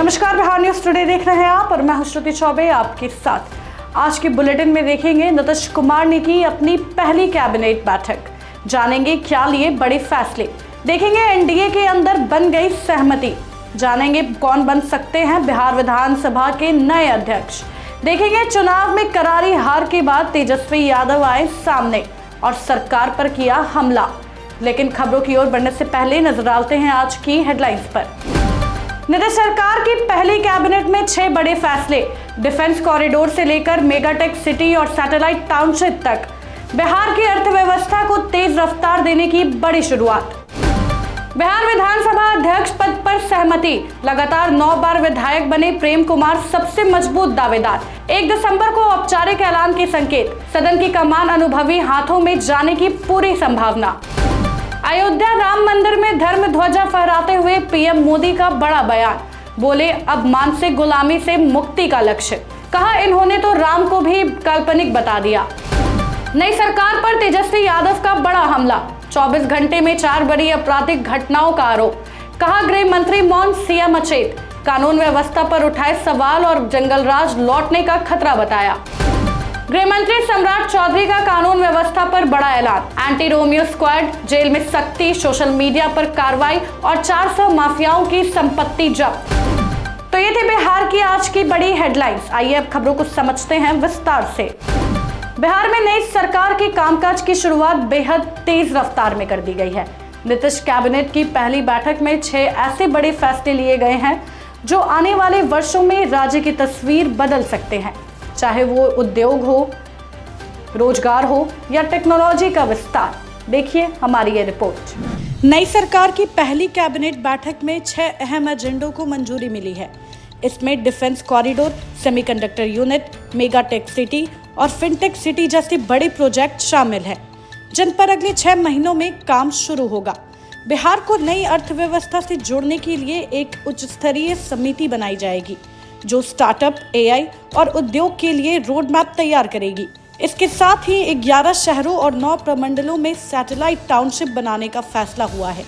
नमस्कार, Bihar news today देख रहे हैं आप और मैं हूं श्रुति चौबे आपके साथ। आज के बुलेटिन में देखेंगे नीतीश कुमार ने की अपनी पहली कैबिनेट बैठक, जानेंगे क्या लिए बड़े फैसले, देखेंगे एनडीए के अंदर बन गई सहमति, जानेंगे कौन बन सकते हैं बिहार विधानसभा के नए अध्यक्ष, देखेंगे चुनाव में करारी हार के बाद तेजस्वी यादव आए सामने और सरकार पर किया हमला। लेकिन खबरों की ओर बढ़ने से पहले नजर डालते हैं आज की हेडलाइंस पर। नीतीश सरकार की पहली कैबिनेट में 6 बड़े फैसले, डिफेंस कॉरिडोर से लेकर मेगाटेक सिटी और सैटेलाइट टाउनशिप तक बिहार की अर्थव्यवस्था को तेज रफ्तार देने की बड़ी शुरुआत। बिहार विधानसभा अध्यक्ष पद पर सहमति, लगातार 9 बार विधायक बने प्रेम कुमार सबसे मजबूत दावेदार। 1 दिसंबर को औपचारिक ऐलान के संकेत, सदन की कमान अनुभवी हाथों में जाने की पूरी संभावना। अयोध्या राम मंदिर में धर्म ध्वजा फहराते हुए पीएम मोदी का बड़ा बयान, बोले अब मानसिक गुलामी से मुक्ति का लक्ष्य, कहा इन्होंने तो राम को भी काल्पनिक बता दिया। नई सरकार पर तेजस्वी यादव का बड़ा हमला, 24 घंटे में 4 बड़ी आपराधिक घटनाओं का आरोप, कहा गृह मंत्री मौन, सीएम अचेत, कानून व्यवस्था पर उठाए सवाल और जंगल राज लौटने का खतरा बताया। गृह मंत्री सम्राट चौधरी का कानून व्यवस्था पर बड़ा ऐलान, एंटी रोमियो स्क्वाड, जेल में सख्ती, सोशल मीडिया पर कार्रवाई और 400 माफियाओं की संपत्ति जब्त। तो ये थे बिहार की आज की बड़ी हेडलाइंस। आइए अब खबरों को समझते हैं विस्तार से। बिहार में नई सरकार के कामकाज की शुरुआत बेहद तेज रफ्तार में कर दी गई है। नीतीश कैबिनेट की पहली बैठक में 6 ऐसे बड़े फैसले लिए गए हैं जो आने वाले वर्षों में राज्य की तस्वीर बदल सकते हैं, चाहे वो उद्योग हो, रोजगार हो या टेक्नोलॉजी का विस्तार। देखिए हमारी ये रिपोर्ट। नई सरकार की पहली कैबिनेट बैठक में 6 अहम एजेंडों को मंजूरी मिली है। इसमें defence corridor, semiconductor unit, megatech city और फिनटेक सिटी जैसे बड़े प्रोजेक्ट शामिल हैं, जिन पर अगले 6 महीनों में काम शुरू होगा। बिहार को नई अर्थव्यवस्था से जोड़ने के लिए एक उच्च स्तरीय समिति बनाई जाएगी जो स्टार्टअप, एआई और उद्योग के लिए रोड मैप तैयार करेगी। इसके साथ ही 11 शहरों और 9 प्रमंडलों में सैटेलाइट टाउनशिप बनाने का फैसला हुआ है।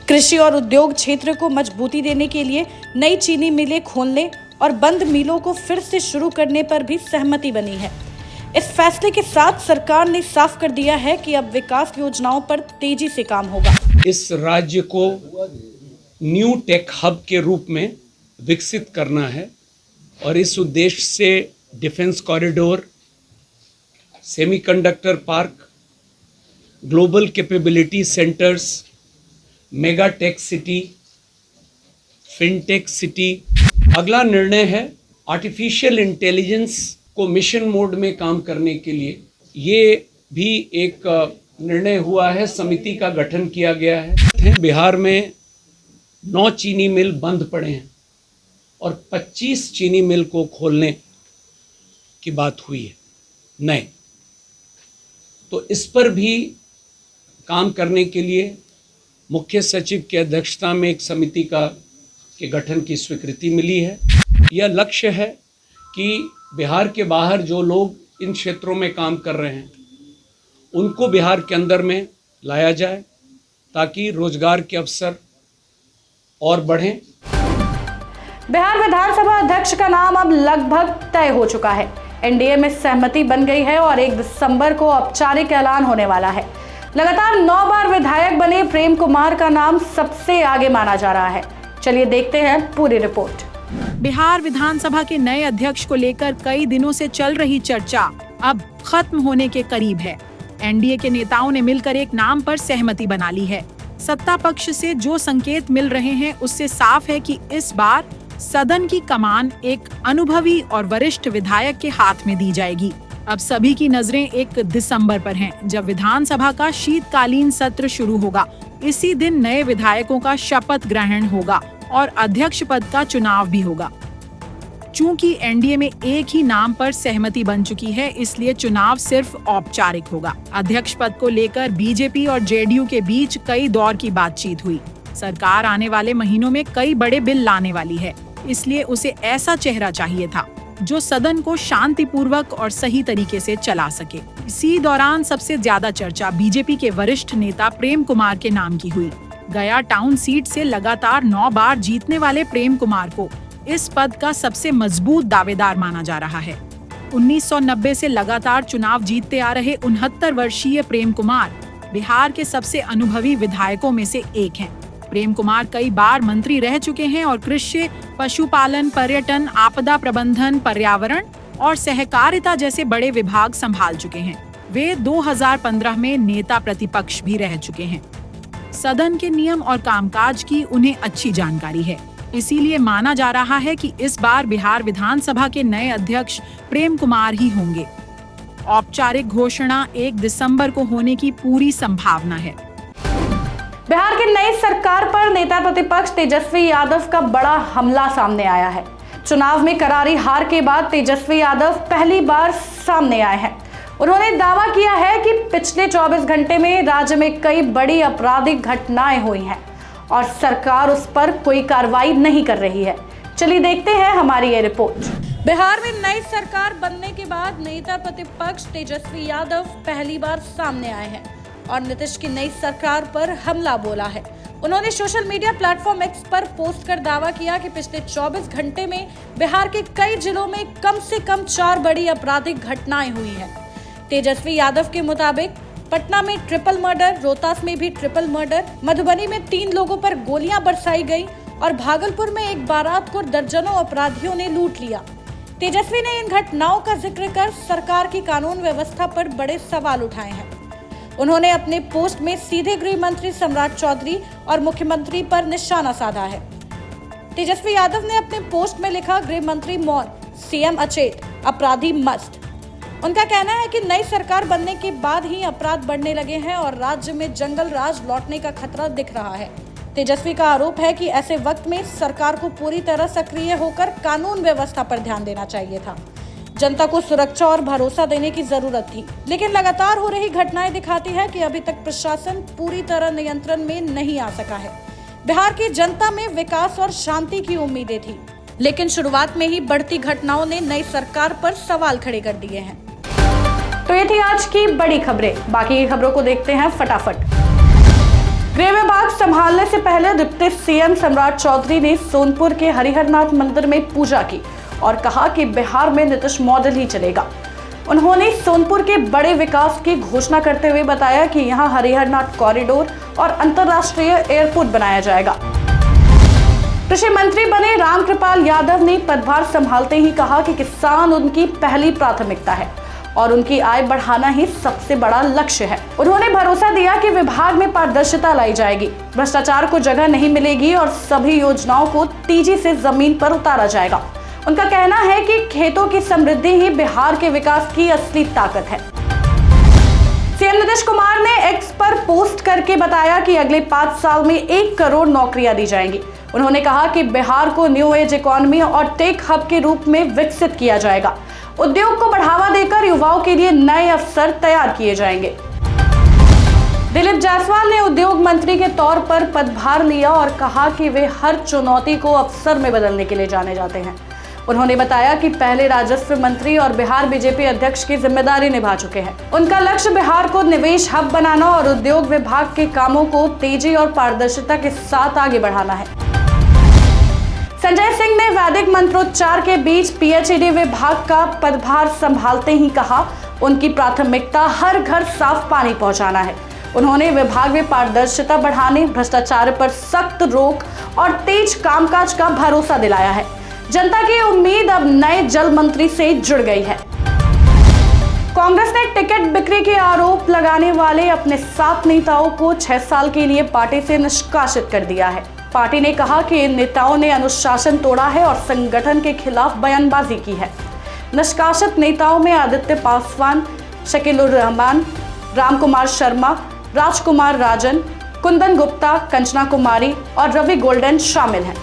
कृषि और उद्योग क्षेत्र को मजबूती देने के लिए नई चीनी मिलें खोलने और बंद मिलों को फिर से शुरू करने पर भी सहमति बनी है। इस फैसले के साथ सरकार ने साफ कर दिया है कि अब विकास योजनाओं पर तेजी से काम होगा। इस राज्य को न्यू टेक हब के रूप में विकसित करना है और इस उद्देश्य से defence corridor, semiconductor park, global capability centres, megatech city, fintech city. अगला निर्णय है आर्टिफिशियल इंटेलिजेंस को मिशन मोड में काम करने के लिए। ये भी एक निर्णय हुआ है, समिति का गठन किया गया है। बिहार में 9 चीनी मिल बंद पड़े हैं और 25 चीनी मिल को खोलने की बात हुई है नए। तो इस पर भी काम करने के लिए मुख्य सचिव की अध्यक्षता में एक समिति के गठन की स्वीकृति मिली है। यह लक्ष्य है कि बिहार के बाहर जो लोग इन क्षेत्रों में काम कर रहे हैं उनको बिहार के अंदर में लाया जाए ताकि रोजगार के अवसर और बढ़ें। बिहार विधानसभा अध्यक्ष का नाम अब लगभग तय हो चुका है। एनडीए में सहमति बन गई है और 1 दिसंबर को औपचारिक ऐलान होने वाला है। लगातार 9 बार विधायक बने प्रेम कुमार का नाम सबसे आगे माना जा रहा है। चलिए देखते हैं पूरी रिपोर्ट। बिहार विधानसभा के नए अध्यक्ष को लेकर कई दिनों से चल रही चर्चा अब खत्म होने के करीब है। एनडीए के नेताओं ने मिलकर एक नाम पर सहमति बना ली है। सत्ता पक्ष से जो संकेत मिल रहे हैं उससे साफ है कि इस बार सदन की कमान एक अनुभवी और वरिष्ठ विधायक के हाथ में दी जाएगी। अब सभी की नजरें 1 दिसंबर पर हैं, जब विधानसभा का शीतकालीन सत्र शुरू होगा। इसी दिन नए विधायकों का शपथ ग्रहण होगा और अध्यक्ष पद का चुनाव भी होगा। चूंकि एनडीए में एक ही नाम पर सहमति बन चुकी है, इसलिए चुनाव सिर्फ औपचारिक होगा। अध्यक्ष पद को लेकर बीजेपी और जेडीयू के बीच कई दौर की बातचीत हुई। सरकार आने वाले महीनों में कई बड़े बिल लाने वाली है, इसलिए उसे ऐसा चेहरा चाहिए था जो सदन को शांतिपूर्वक और सही तरीके से चला सके। इसी दौरान सबसे ज्यादा चर्चा बीजेपी के वरिष्ठ नेता प्रेम कुमार के नाम की हुई। गया टाउन सीट से लगातार 9 बार जीतने वाले प्रेम कुमार को इस पद का सबसे मजबूत दावेदार माना जा रहा है। 1990 से लगातार चुनाव जीतते आ रहे 69 वर्षीय प्रेम कुमार बिहार के सबसे अनुभवी विधायकों में से एक हैं। प्रेम कुमार कई बार मंत्री रह चुके हैं और कृषि, पशुपालन, पर्यटन, आपदा प्रबंधन, पर्यावरण और सहकारिता जैसे बड़े विभाग संभाल चुके हैं। वे 2015 में नेता प्रतिपक्ष भी रह चुके हैं। सदन के नियम और कामकाज की उन्हें अच्छी जानकारी है, इसीलिए माना जा रहा है कि इस बार बिहार विधानसभा के नए अध्यक्ष प्रेम कुमार ही होंगे। औपचारिक घोषणा 1 दिसंबर को होने की पूरी संभावना है। बिहार की नई सरकार पर नेता प्रतिपक्ष तेजस्वी यादव का बड़ा हमला सामने आया है। चुनाव में करारी हार के बाद तेजस्वी यादव पहली बार सामने आए हैं। उन्होंने दावा किया है कि पिछले 24 घंटे में राज्य में कई बड़ी आपराधिक घटनाएं हुई हैं और सरकार उस पर कोई कार्रवाई नहीं कर रही है। चलिए देखते हैं हमारी ये रिपोर्ट। बिहार में नई सरकार बनने के बाद नेता प्रतिपक्ष तेजस्वी यादव पहली बार सामने आए हैं और नीतीश की नई सरकार पर हमला बोला है। उन्होंने सोशल मीडिया प्लेटफॉर्म एक्स पर पोस्ट कर दावा किया कि पिछले 24 घंटे में बिहार के कई जिलों में कम से कम 4 बड़ी आपराधिक घटनाएं हुई हैं। तेजस्वी यादव के मुताबिक पटना में ट्रिपल मर्डर, रोहतास में भी ट्रिपल मर्डर, मधुबनी में 3 लोगों पर गोलियां बरसाई गई और भागलपुर में एक बारात को दर्जनों अपराधियों ने लूट लिया। तेजस्वी ने इन घटनाओं का जिक्र कर सरकार की कानून व्यवस्था पर बड़े सवाल उठाए हैं। उन्होंने अपने पोस्ट में सीधे गृह मंत्री सम्राट चौधरी और मुख्यमंत्री पर निशाना साधा है। तेजस्वी यादव ने अपने पोस्ट में लिखा, गृह मंत्री मौन, सीएम अचेत, अपराधी मस्त। उनका कहना है कि नई सरकार बनने के बाद ही अपराध बढ़ने लगे हैं और राज्य में जंगल राज लौटने का खतरा दिख रहा है। तेजस्वी का आरोप है कि ऐसे वक्त में सरकार को पूरी तरह सक्रिय होकर कानून व्यवस्था पर ध्यान देना चाहिए था। जनता को सुरक्षा और भरोसा देने की जरूरत थी, लेकिन लगातार हो रही घटनाएं दिखाती है कि अभी तक प्रशासन पूरी तरह नियंत्रण में नहीं आ सका है। बिहार की जनता में विकास और शांति की उम्मीदें थी, लेकिन शुरुआत में ही बढ़ती घटनाओं ने नई सरकार पर सवाल खड़े कर दिए हैं। तो ये थी आज की बड़ी खबरें। बाकी की खबरों को देखते हैं फटाफट। गृह विभाग संभालने से पहले डिप्टी सीएम सम्राट चौधरी ने सोनपुर के हरिहरनाथ मंदिर में पूजा की और कहा कि बिहार में नीतीश मॉडल ही चलेगा। उन्होंने सोनपुर के बड़े विकास की घोषणा करते हुए बताया कि यहां हरिहरनाथ कॉरिडोर और अंतर्राष्ट्रीय एयरपोर्ट बनाया जाएगा। कृषि मंत्री बने रामकृपाल यादव ने पदभार संभालते ही कहा कि किसान उनकी पहली प्राथमिकता है और उनकी आय बढ़ाना ही सबसे बड़ा लक्ष्य है। उन्होंने भरोसा दिया कि विभाग में पारदर्शिता लाई जाएगी, भ्रष्टाचार को जगह नहीं मिलेगी और सभी योजनाओं को तेजी से जमीन पर उतारा जाएगा। उनका कहना है कि खेतों की समृद्धि ही बिहार के विकास की असली ताकत है। सीएम नीतीश कुमार ने एक्स पर पोस्ट करके बताया कि अगले 5 साल में 1 करोड़ नौकरियां दी जाएंगी। उन्होंने कहा कि बिहार को न्यू एज इकोनॉमी और टेक हब के रूप में विकसित किया जाएगा। उद्योग को बढ़ावा देकर युवाओं के लिए नए अवसर तैयार किए जाएंगे। दिलीप जायसवाल ने उद्योग मंत्री के तौर पर पदभार लिया और कहा कि वे हर चुनौती को अवसर में बदलने के लिए जाने जाते हैं। उन्होंने बताया कि पहले राजस्व मंत्री और बिहार बीजेपी अध्यक्ष की जिम्मेदारी निभा चुके हैं। उनका लक्ष्य बिहार को निवेश हब बनाना और उद्योग विभाग के कामों को तेजी और पारदर्शिता के साथ आगे बढ़ाना है। संजय सिंह ने वैदिक मंत्रोच्चार के बीच पीएचईडी विभाग का पदभार संभालते ही कहा, उनकी प्राथमिकता हर घर साफ पानी पहुंचाना है। उन्होंने विभाग में पारदर्शिता बढ़ाने, भ्रष्टाचार पर सख्त रोक और तेज कामकाज का भरोसा दिलाया है। जनता की उम्मीद अब नए जल मंत्री से जुड़ गई है। कांग्रेस ने टिकट बिक्री के आरोप लगाने वाले अपने 7 नेताओं को 6 साल के लिए पार्टी से निष्कासित कर दिया है। पार्टी ने कहा कि इन नेताओं ने अनुशासन तोड़ा है और संगठन के खिलाफ बयानबाजी की है। निष्कासित नेताओं में आदित्य पासवान, शकीलुर रहमान, रामकुमार शर्मा, राजकुमार राजन, कुंदन गुप्ता, कंचना कुमारी और रवि गोल्डन शामिल हैं।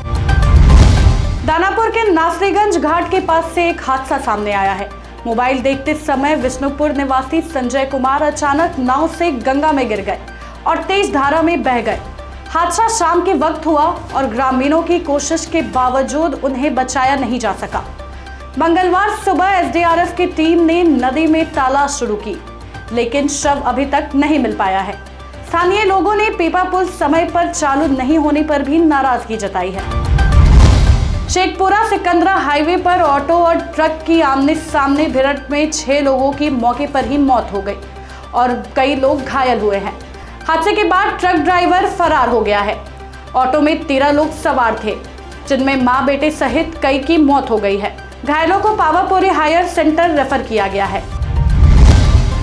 दानापुर के नासरीगंज घाट के पास से एक हादसा सामने आया है। मोबाइल देखते समय विष्णुपुर निवासी संजय कुमार अचानक नाव से गंगा में गिर गए और तेज धारा में बह गए। हादसा शाम के वक्त हुआ और ग्रामीणों की कोशिश के बावजूद उन्हें बचाया नहीं जा सका। मंगलवार सुबह एसडीआरएफ की टीम ने नदी में तलाश शुरू की, लेकिन शव अभी तक नहीं मिल पाया है। स्थानीय लोगों ने पीपा पुल समय पर चालू नहीं होने पर भी नाराजगी जताई है। शेखपुरा सिकंदरा हाईवे पर ऑटो और ट्रक की आमने सामने भिड़ंत में 6 लोगों की मौके पर ही मौत हो गई और कई लोग घायल हुए हैं। हादसे के बाद ट्रक ड्राइवर फरार हो गया है। ऑटो में 13 लोग सवार थे, जिनमें मां बेटे सहित कई की मौत हो गई है। घायलों को पावापुरी हायर सेंटर रेफर किया गया है।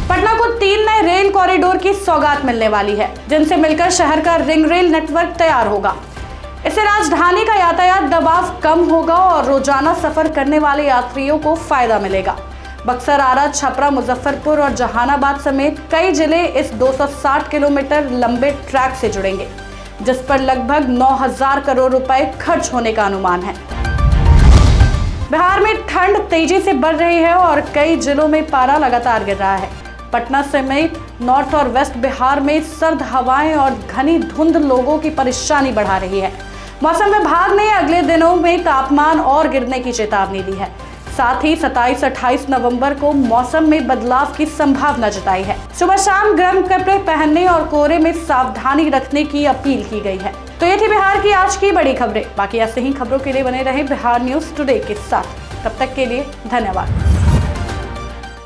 पटना को 3 नए रेल कॉरिडोर की सौगात मिलने वाली है, जिनसे मिलकर शहर का रिंग रेल नेटवर्क तैयार होगा। इससे राजधानी का यातायात दबाव कम होगा और रोजाना सफर करने वाले यात्रियों को फायदा मिलेगा। बक्सर, आरा, छपरा, मुजफ्फरपुर और जहानाबाद समेत कई जिले इस 260 किलोमीटर लंबे ट्रैक से जुड़ेंगे, जिस पर लगभग 9,000 करोड़ रुपए खर्च होने का अनुमान है। बिहार में ठंड तेजी से बढ़ रही है और कई जिलों में पारा लगातार गिर रहा है। पटना समेत नॉर्थ और वेस्ट बिहार में सर्द हवाएं और घनी धुंध लोगों की परेशानी बढ़ा रही है। मौसम विभाग ने अगले दिनों में तापमान और गिरने की चेतावनी दी है। साथ ही 27-28 नवंबर को मौसम में बदलाव की संभावना जताई है। सुबह शाम गर्म कपड़े पहनने और कोहरे में सावधानी रखने की अपील की गई है। तो ये थी बिहार की आज की बड़ी खबरें। बाकी ऐसे ही खबरों के लिए बने रहें बिहार न्यूज टुडे के साथ। तब तक के लिए धन्यवाद।